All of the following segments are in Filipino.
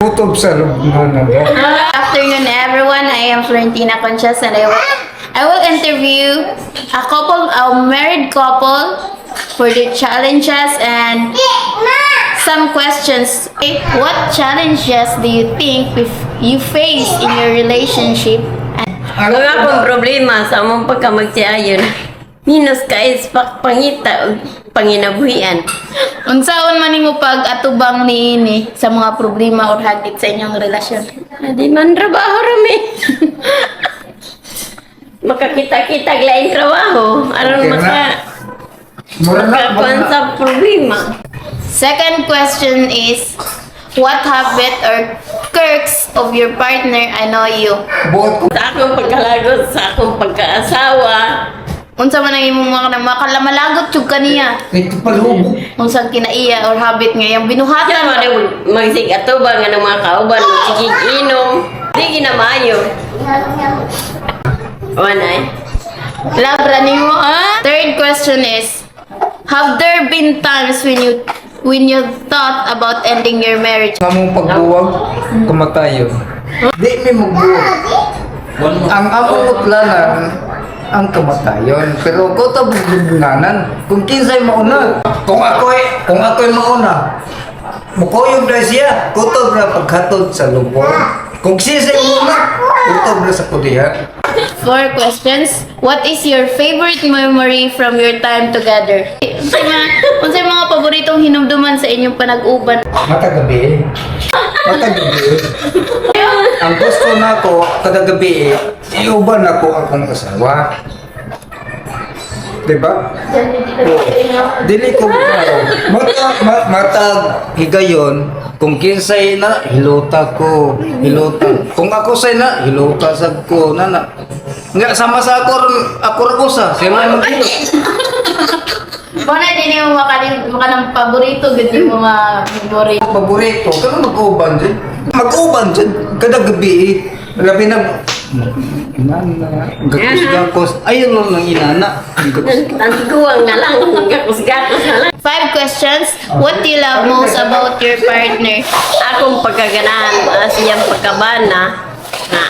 kutob sa lubnganan. Afternoon, everyone. I am Florentina Conchas, and I will interview a married couple for the challenges and some questions. What challenges do you think you face in your relationship? Ang akong problema sa among pagkamagsiayon, minus kais pangita o panginabuhian. Unsaon man nimo pag-atubang niini sa mga problema or hagit sa inyong relasyon? Di man trabaho rami. Makakita-kita lain trabaho. Aron Okay na. makakuan sa problema. Second question is, what habit or quirks of your partner annoy you? Buot ko. Sa akong pagkalagot, sa akong pagkaasawa, Unsa man ang imong mga makalamalagot jud kaniya? Ito palubog. Unsang kinaiya or habit nga yung binuhatan kaya mo? mo magsig atubang nga ng mga kauban, magsigig inom, di ginamayo. Wanay. Labra nimo, ah? Third question is, have there been times when you thought about ending your marriage? Ang among pagbuwag, kamatayon. Di may magbuwag. Ang among utlanan, ang kamatayon. Pero ko ito bubunganan. Kung kinsay mauna. Kung ako'y mauna. Mukuyog na siya. Kutob na paghatod sa lubong. Kung kinsay mauna, kutob na sa kudihan. 4 questions. What is your favorite memory from your time together? Unsay mga paboritong hinumduman sa inyong panag-uban? Matagabi. Ang gusto na ko, kada gabi, iuban ako akong asawa. Diba? Dili ko matag higayon, kung kinsay na, hilota ko. Kung ako say na, hilota sa ko. Nga, sama sa ako ragusa. Siya may mag-hilot. Bana din yung makanang paborito, ganda yung mga memory. Paborito, kano mag-uban dyan? Mag-uban dyan, kada gabi. Labi na, gakos-gakos. Ayun lang ng inana. Antiguang na lang, gakus-gakus na lang. 5 questions. What do you love most about your partner? Akong pagkaganahan, siyang pagkabana, na,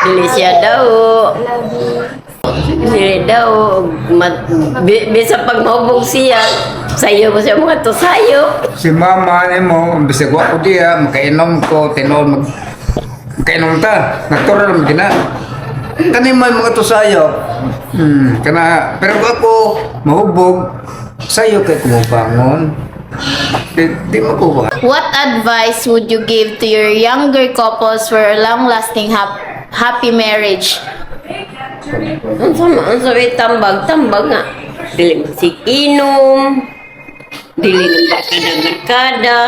dili siya daw, bisa pag mahubog siya, sayo mo siya mga to sayo. Si mama ni mo, bisag ko diya, makainom ko, tinon, makainom ta, nagturo naman din na. Kani may mga tusayo. Pero ako, mahubog, sayo kay kumubangon. Di makuha. What advice would you give to your younger couples for a long-lasting happy marriage? Ang sabi, tambag nga. Dili magsikinom, dili magkada-magkada.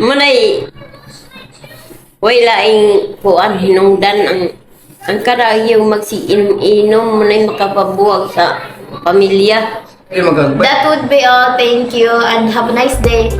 Manay, way laing kuan hinungdan ang karahiyong magsiinom-inom, manay makapabuwag sa pamilya. Di magagbay. That would be all. Thank you and have a nice day.